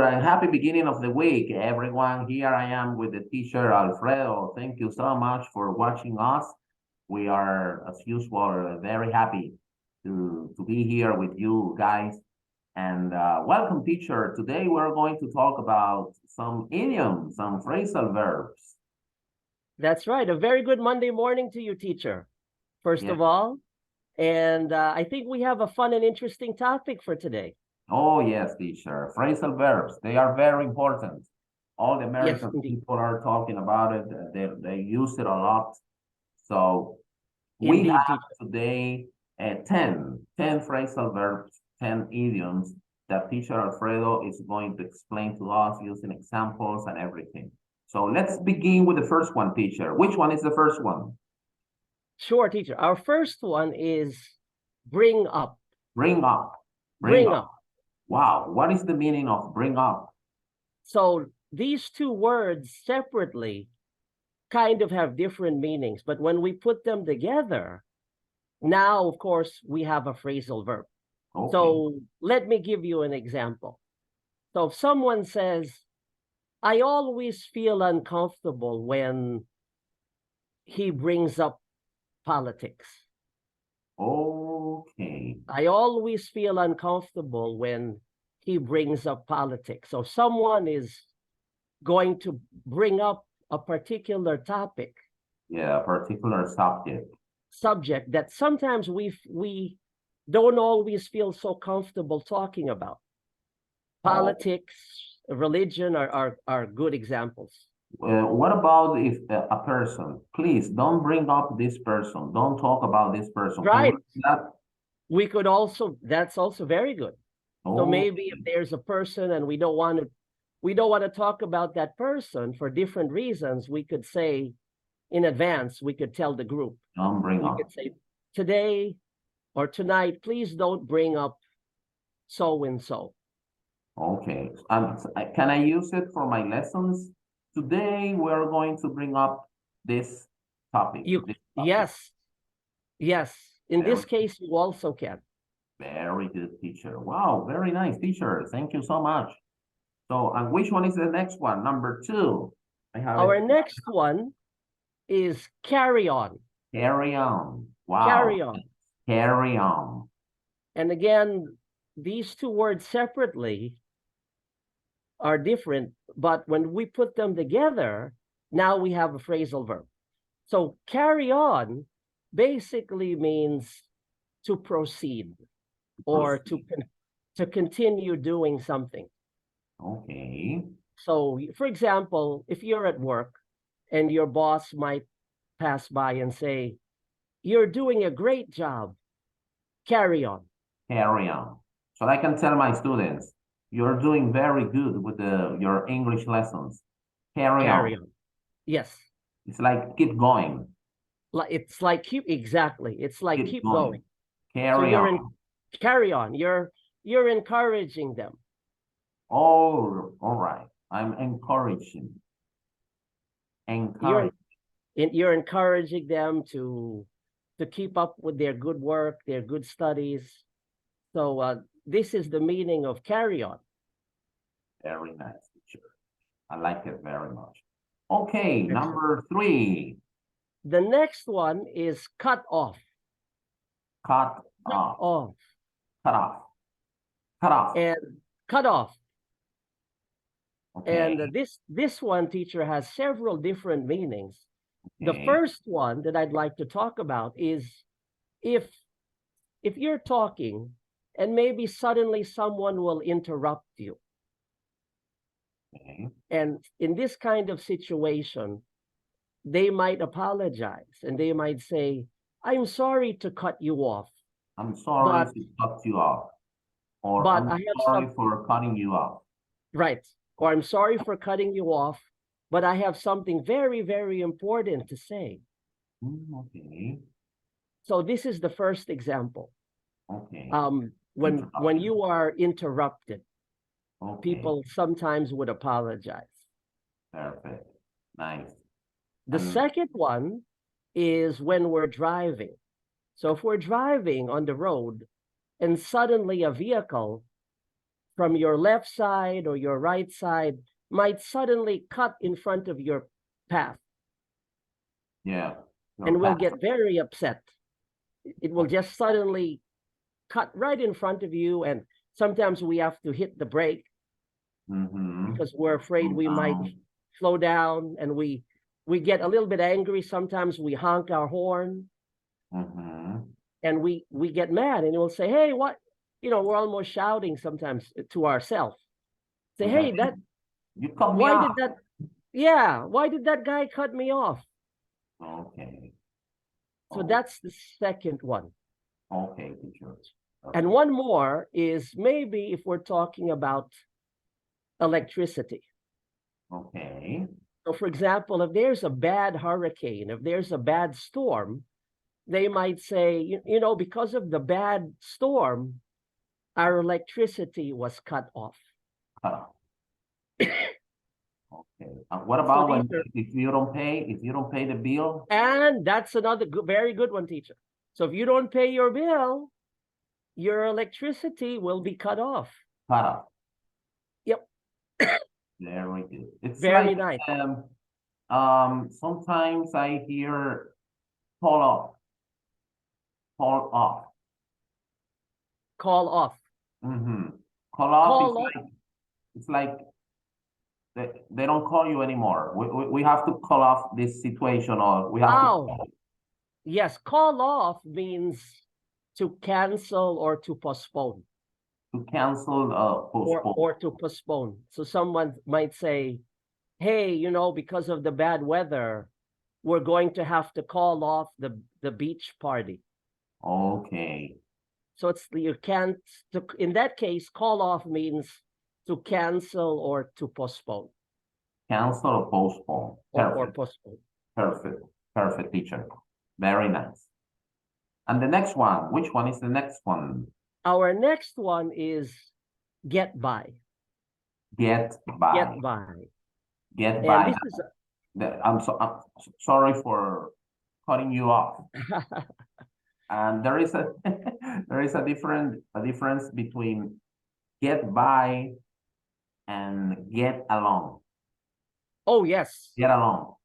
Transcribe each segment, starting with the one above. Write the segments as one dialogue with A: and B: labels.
A: and happy beginning of the week, everyone. Here I am with the teacher Alfredo. Thank you so much for watching us. We are, as usual, very happy to be here with you guys. And welcome, teacher. Today we're going to talk about some idioms, some phrasal verbs.
B: That's right. A very good Monday morning to you, teacher, first of all. And I think we have a fun and interesting topic for today.
A: Oh, yes, teacher. Phrasal verbs, they are very important. All the American people are talking about it. They use it a lot. So we have today 10 phrasal verbs, 10 idioms that teacher Alfredo is going to explain to us using examples and everything. So let's begin with the first one, teacher. Which one is the first one?
B: Sure, teacher. Our first one is bring up.
A: Bring up.
B: Bring up.
A: Wow. What is the meaning of bring up?
B: So these two words separately kind of have different meanings, but when we put them together, now, of course, we have a phrasal verb. Okay. So let me give you an example. So if someone says, I always feel uncomfortable when he brings up politics.
A: Okay.
B: I always feel uncomfortable when he brings up politics. So someone is going to bring up a particular topic.
A: Yeah, a particular
B: subject that sometimes we don't always feel so comfortable talking about. Politics, religion are good examples.
A: What about if a person, please don't bring up this person, don't talk about this person.
B: Right. We could also, that's also very good. So maybe if there's a person and we don't want to talk about that person for different reasons, we could say in advance, we could tell the group.
A: Don't bring up.
B: We could say, today or tonight, please don't bring up so-and-so.
A: Okay. Can I use it for my lessons? Today, we're going to bring up this topic.
B: Yes. In this case, you also can.
A: Very good, teacher. Wow, very nice, teacher. Thank you so much. So, and which one is the next one? Number 2.
B: Our next one is carry on.
A: Carry on. Wow.
B: Carry on.
A: Carry on.
B: And again, these two words separately are different, but when we put them together, now we have a phrasal verb. So carry on basically means to proceed or to continue doing something.
A: Okay.
B: So, for example, if you're at work and your boss might pass by and say, you're doing a great job, carry on.
A: Carry on. So I can tell my students, you're doing very good with your English lessons. Carry on.
B: Yes.
A: It's like keep going.
B: It's like exactly. It's like keep going.
A: Carry on.
B: Carry on. You're encouraging them.
A: Oh, all right. I'm encouraging.
B: You're encouraging them to keep up with their good work, their good studies. So this is the meaning of carry on.
A: Very nice, teacher. I like it very much. Okay, number 3.
B: The next one is cut off.
A: Cut off. Cut off. Cut off.
B: And cut off.
A: Okay.
B: And this one, teacher, has several different meanings. Okay. The first one that I'd like to talk about is if you're talking and maybe suddenly someone will interrupt you.
A: Okay.
B: And in this kind of situation, they might apologize and they might say, I'm sorry to cut you off.
A: I'm sorry to cut you off. Or I'm sorry for cutting you off.
B: Right. Or I'm sorry for cutting you off, but I have something very, very important to say.
A: Okay.
B: So this is the first example.
A: Okay.
B: When you are interrupted, people sometimes would apologize.
A: Perfect. Nice.
B: The second one is when we're driving. So if we're driving on the road and suddenly a vehicle from your left side or your right side might suddenly cut in front of your path.
A: Yeah.
B: And will get very upset. It will just suddenly cut right in front of you, and sometimes we have to hit the brake because we're afraid we might slow down, and we get a little bit angry. Sometimes we honk our horn, and we get mad, and we'll say, hey, what, we're almost shouting sometimes to ourselves. Say, hey, that
A: you cut me off.
B: Why did that guy cut me off?
A: Okay.
B: So that's the second one.
A: Okay, teacher. Okay.
B: And one more is maybe if we're talking about electricity.
A: Okay.
B: So for example, if there's a bad hurricane, if there's a bad storm, they might say, because of the bad storm, our electricity was cut off.
A: Okay. What about if you don't pay the bill?
B: And that's another very good one, teacher. So if you don't pay your bill, your electricity will be cut off.
A: Cut off.
B: Yep.
A: Very good. It's
B: very
A: like,
B: nice.
A: Sometimes I hear call off. Call off.
B: Call off.
A: Call off. It's like they don't call you anymore. We have to call off this situation, or we have to call.
B: Yes, call off means to cancel or to postpone.
A: To cancel, postpone.
B: Or to postpone. So someone might say, hey, because of the bad weather, we're going to have to call off the beach party.
A: Okay.
B: So you can't, in that case, call off means to cancel or to postpone.
A: Cancel or postpone.
B: Or postpone.
A: Perfect, teacher. Very nice. And the next one, which one is the next one?
B: Our next one is get by.
A: Get by.
B: Get by.
A: Get by.
B: And this is
A: I'm sorry for cutting you off. And there is a difference between get by and get along.
B: Oh, yes.
A: Get along,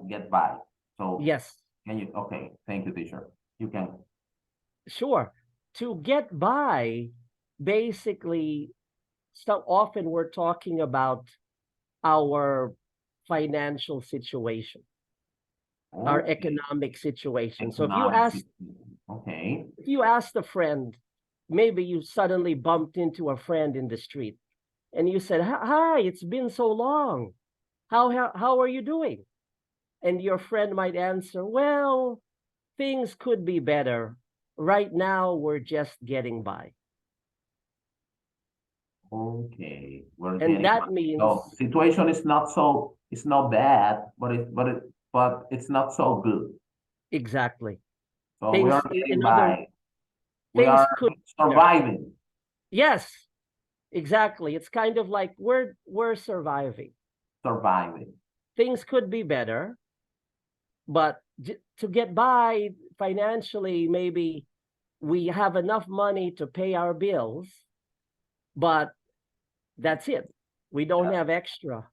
A: get by. So
B: yes.
A: Can you? Okay, thank you, teacher. You can.
B: Sure. To get by, basically, so often we're talking about our financial situation, our economic situation. So if you ask a friend, maybe you suddenly bumped into a friend in the street, and you said, "Hi, it's been so long. How are you doing?" And your friend might answer, "Well, things could be better. Right now, we're just getting by."
A: Okay,
B: and that means
A: situation is not bad, but it's not so good.
B: Exactly.
A: So we are getting by. We are surviving.
B: Yes, exactly. It's kind of like we're surviving.
A: Surviving.
B: Things could be better, but to get by financially, maybe we have enough money to pay our bills, but that's it. We don't have extra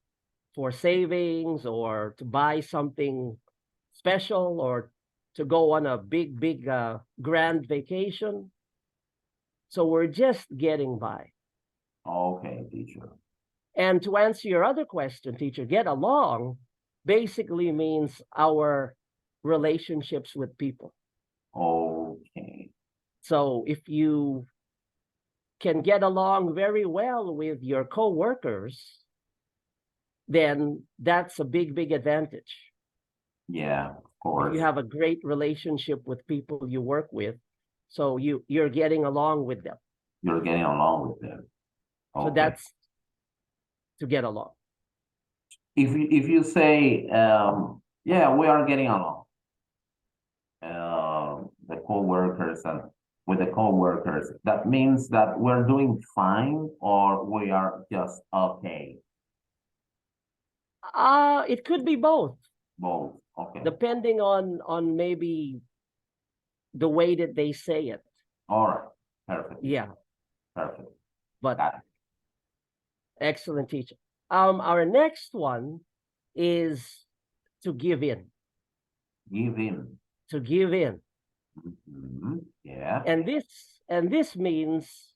B: for savings or to buy something special or to go on a big grand vacation. So we're just getting by.
A: Okay, teacher.
B: And to answer your other question, teacher, get along basically means our relationships with people.
A: Okay.
B: So if you can get along very well with your co-workers, then that's a big advantage.
A: Yeah, of course.
B: If you have a great relationship with people you work with, so you're getting along with them.
A: You're getting along with them.
B: Okay. So that's to get along.
A: If you say, yeah, we are getting along. The co-workers and with the co-workers, that means that we're doing fine or we are just okay?
B: It could be both.
A: Both, okay.
B: Depending on maybe the way that they say it.
A: All right, perfect.
B: Yeah.
A: Perfect.
B: But Excellent, teacher. Our next one is to give in.
A: Give in.
B: To give in.
A: Yeah.
B: And this means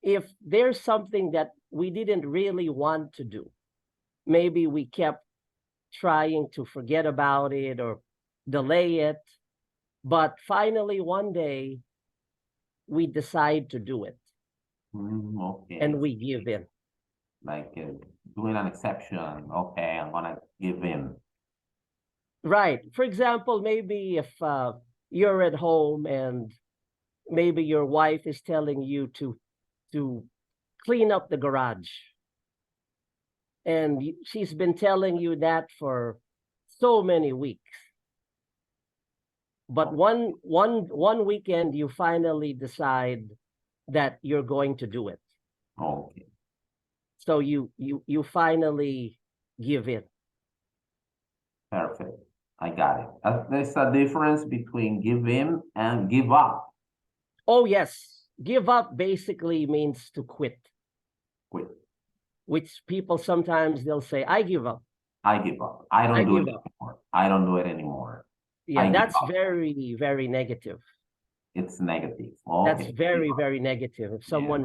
B: if there's something that we didn't really want to do, maybe we kept trying to forget about it or delay it, but finally one day we decide to do it.
A: Okay.
B: And we give in.
A: Like doing an exception. Okay, I'm gonna give in.
B: Right. For example, maybe if you're at home and maybe your wife is telling you to clean up the garage, and she's been telling you that for so many weeks, but one weekend you finally decide that you're going to do it.
A: Okay.
B: So you finally give in.
A: Perfect. I got it. There's a difference between give in and give up.
B: Oh, yes. Give up basically means to quit.
A: Quit.
B: Which people sometimes they'll say, I give up.
A: I give up. I don't do it anymore. I don't do it anymore.
B: Yeah, that's very, very negative.
A: It's negative. Okay.
B: That's very, very negative. If someone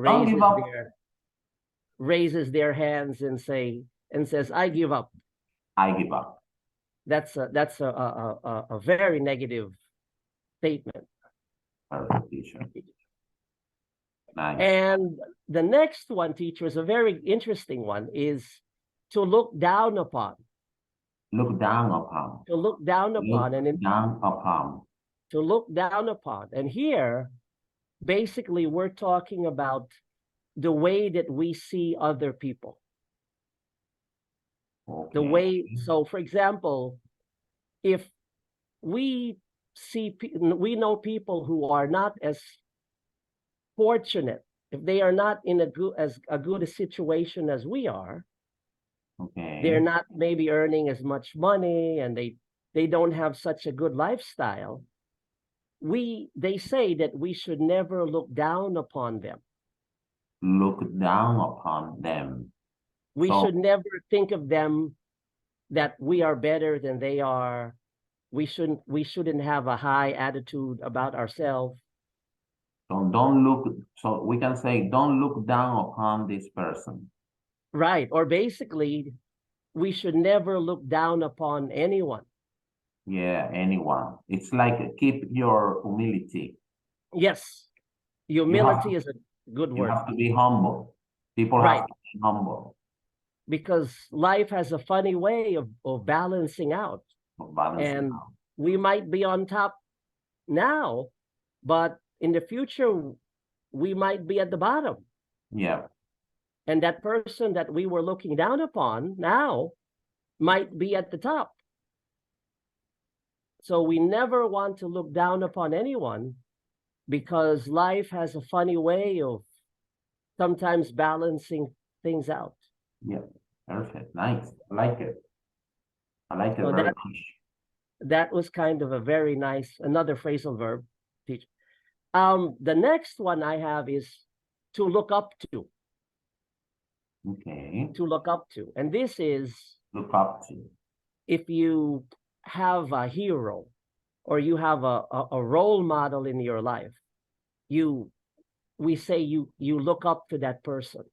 B: raises their hands and says, I give up.
A: I give up.
B: That's a very negative statement.
A: Perfect, teacher. Nice.
B: And the next one, teacher, is a very interesting one, is to look down upon.
A: Look down upon.
B: To look down upon. To look down upon. And here, basically, we're talking about the way that we see other people.
A: Okay.
B: The way, so for example, if we know people who are not as fortunate, if they are not in as good a situation as we are,
A: okay,
B: they're not maybe earning as much money and they don't have such a good lifestyle, they say that we should never look down upon them.
A: Look down upon them.
B: We should never think of them that we are better than they are. We shouldn't have a high attitude about ourselves.
A: So we can say, don't look down upon this person.
B: Right. Or basically, we should never look down upon anyone.
A: Yeah, anyone. It's like keep your humility.
B: Yes. Humility is a good word.
A: You have to be humble. People have to be humble.
B: Because life has a funny way of balancing out. We might be on top now, but in the future, we might be at the bottom.
A: Yeah.
B: And that person that we were looking down upon now might be at the top. So we never want to look down upon anyone because life has a funny way of sometimes balancing things out.
A: Yeah, perfect. Nice. I like it. I like it very much.
B: That was kind of a very nice, another phrasal verb, teacher. The next one I have is to look up to.
A: Okay.
B: To look up to. And this is
A: look up to.
B: If you have a hero or you have a role model in your life, we say you look up to that person.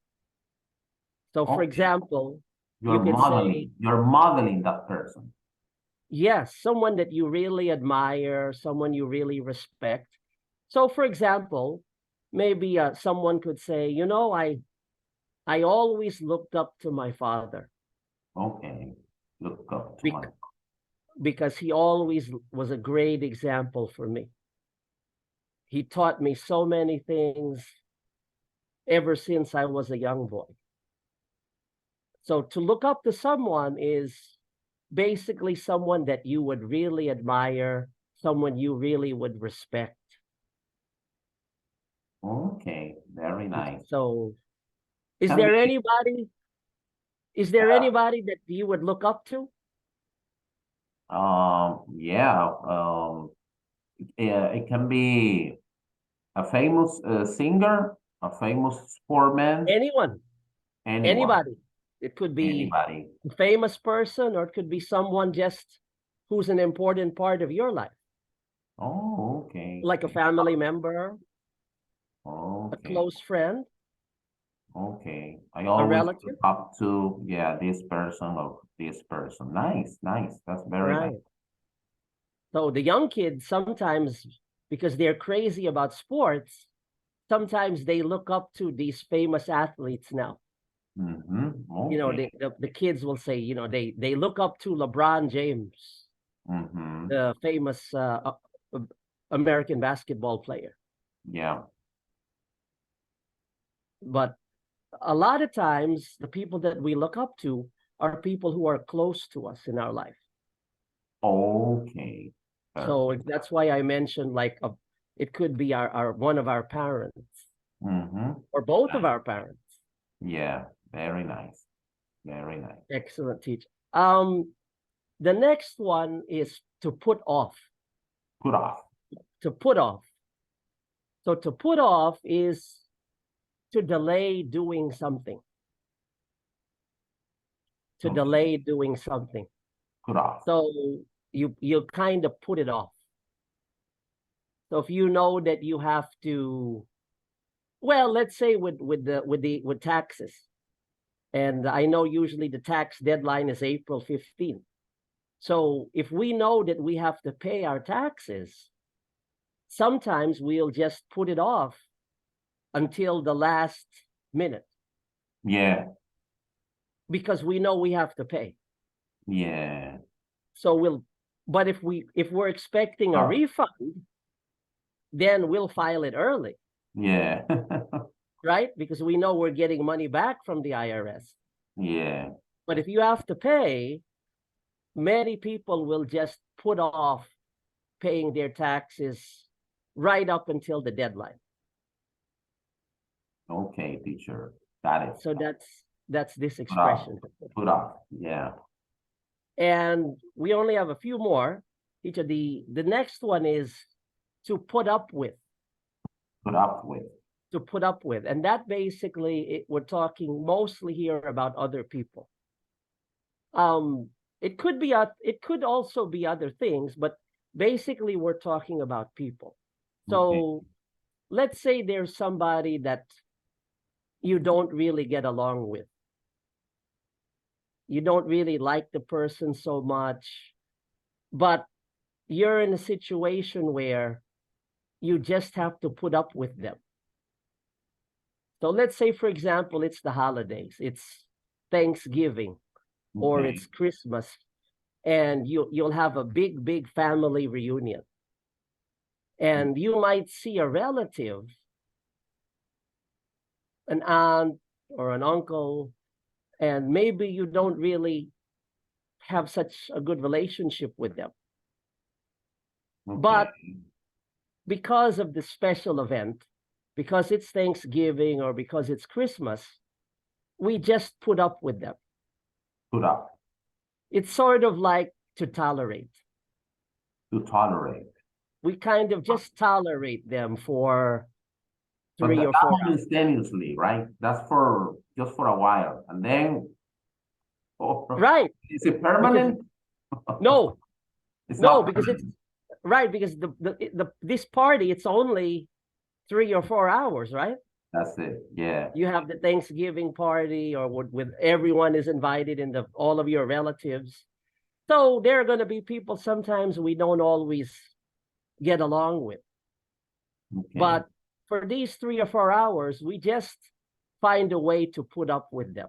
B: So for example,
A: you're modeling that person.
B: Yes, someone that you really admire, someone you really respect. So for example, maybe someone could say, you know, I always looked up to my father.
A: Okay, look up to
B: because he always was a great example for me. He taught me so many things ever since I was a young boy. So to look up to someone is basically someone that you would really admire, someone you really would respect.
A: Okay, very nice.
B: So is there anybody that you would look up to?
A: It can be a famous singer, a famous sportman.
B: Anyone.
A: Anyone.
B: Anybody. It could be
A: Anybody.
B: a famous person, or it could be someone just who's an important part of your life.
A: Oh, okay.
B: Like a family member,
A: Okay.
B: a close friend.
A: Okay. I always
B: relative?
A: look up to, yeah, this person or this person. Nice, nice. That's very
B: Right.
A: nice.
B: So the young kids sometimes, because they're crazy about sports, sometimes they look up to these famous athletes now.
A: Mm-hmm.
B: You know,
A: Okay.
B: the kids will say, you know, they look up to LeBron James,
A: Mm-hmm.
B: the famous American basketball player.
A: Yeah.
B: But a lot of times, the people that we look up to are people who are close to us in our life.
A: Okay.
B: So
A: Perfect.
B: that's why I mentioned like it could be our one of our parents
A: Mm-hmm.
B: or both of
A: Nice.
B: our parents.
A: Yeah. Very nice. Very nice.
B: Excellent teacher. The next one is to put off.
A: Put off.
B: To put off. So to put off is to delay doing something. To
A: Okay.
B: delay doing something.
A: Put off.
B: So you kind of put it off. So if you know that you have to, well, let's say with taxes, and I know usually the tax deadline is April 15th. So if we know that we have to pay our taxes, sometimes we'll just put it off until the last minute.
A: Yeah.
B: Because we know we have to pay.
A: Yeah.
B: So but if we're expecting a refund, then we'll file it early.
A: Yeah.
B: Right? Because we know we're getting money back from the IRS.
A: Yeah.
B: But if you have to pay, many people will just put off paying their taxes right up until the deadline.
A: Okay, teacher. Got it.
B: So that's this expression.
A: Put off. Yeah.
B: And we only have a few more. Teacher, the next one is to put up with.
A: Put up with.
B: To put up with. And that basically, we're talking mostly here about other people. It could also be other things, but basically we're talking about people. So let's say there's somebody that you don't really get along with. You don't really like the person so much, but you're in a situation where you just have to put up with them. So let's say, for example, it's the holidays, it's Thanksgiving, or it's Christmas, and you'll have a big family reunion. And you might see a relative, an aunt or an uncle, and maybe you don't really have such a good relationship with them. But because of the special event, because it's Thanksgiving or because it's Christmas, we just put up with them.
A: Put up.
B: It's sort of like to tolerate.
A: To tolerate.
B: We kind of just tolerate them for 3 or 4 hours.
A: Simultaneously, right? That's just for a while. And then
B: right.
A: Is it permanent?
B: No.
A: It's
B: no,
A: not
B: because
A: permanent.
B: it's right, because this party, it's only 3 or 4 hours, right?
A: That's it. Yeah.
B: You have the Thanksgiving party, or with everyone is invited, and all of your relatives. So there are going to be people sometimes we don't always get along with. But for these 3 or 4 hours, we just find a way to put up with them.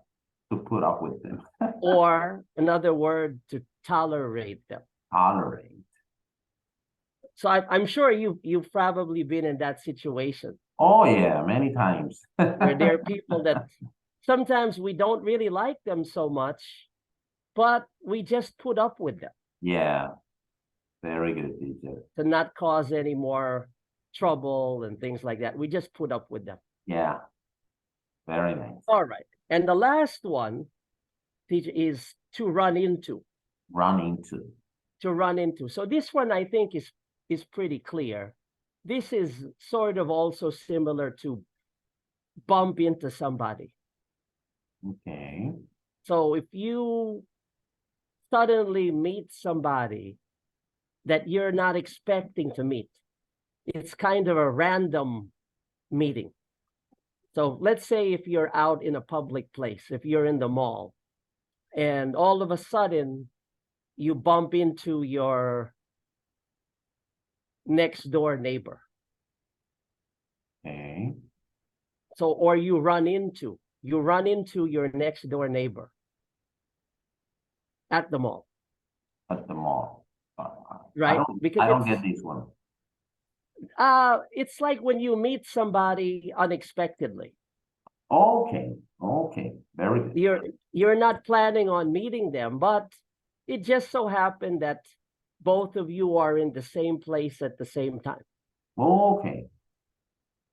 A: To put up with them.
B: Or another word, to tolerate them.
A: Tolerate.
B: So I'm sure you've probably been in that situation.
A: Oh yeah, many times.
B: Where there are people that sometimes we don't really like them so much, but we just put up with them.
A: Yeah. Very good, teacher.
B: To not cause any more trouble and things like that. We just put up with them.
A: Yeah. Very nice.
B: All right. And the last one, teacher, is to run into.
A: Run into.
B: To run into. So this one I think is pretty clear. This is sort of also similar to bump into somebody.
A: Okay.
B: So if you suddenly meet somebody that you're not expecting to meet, it's kind of a random meeting. So let's say if you're out in a public place, if you're in the mall, and all of a sudden you bump into your next door neighbor.
A: Okay.
B: So, or you run into your next door neighbor at the mall.
A: At the mall.
B: Right?
A: I don't get this one.
B: It's like when you meet somebody unexpectedly.
A: Okay. Okay. Very good.
B: You're not planning on meeting them, but it just so happened that both of you are in the same place at the same time.
A: Okay.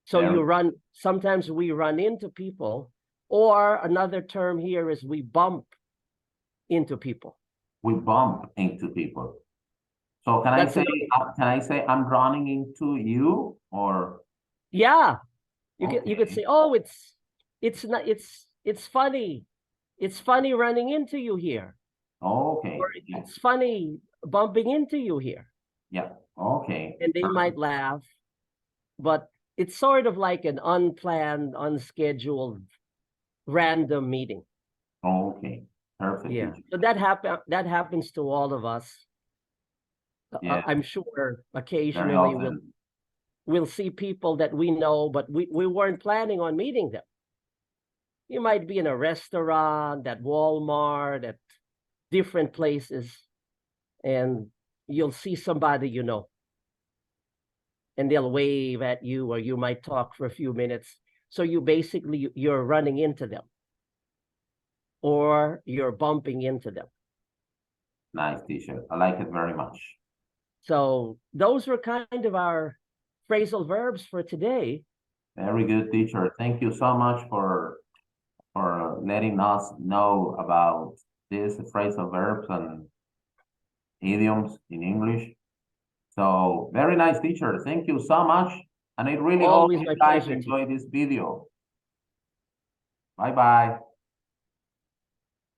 B: So sometimes we run into people, or another term here is we bump into people.
A: We bump into people. So can I say I'm running into you, or?
B: Yeah, you could say, oh, it's funny. It's funny running into you here.
A: Okay.
B: Or it's funny bumping into you here.
A: Yeah. Okay.
B: And they might laugh, but it's sort of like an unplanned, unscheduled, random meeting.
A: Okay. Perfect.
B: Yeah. So that happens to all of us. Yeah. I'm sure occasionally we'll see people that we know, but we weren't planning on meeting them. You might be in a restaurant, at Walmart, at different places, and you'll see somebody you know, and they'll wave at you, or you might talk for a few minutes. So you're running into them, or you're bumping into them.
A: Nice, teacher. I like it very much.
B: So those were kind of our phrasal verbs for today.
A: Very good, teacher. Thank you so much for letting us know about these phrasal verbs and idioms in English. So very nice, teacher. Thank you so much. And I really hope you guys enjoy this video. Bye-bye.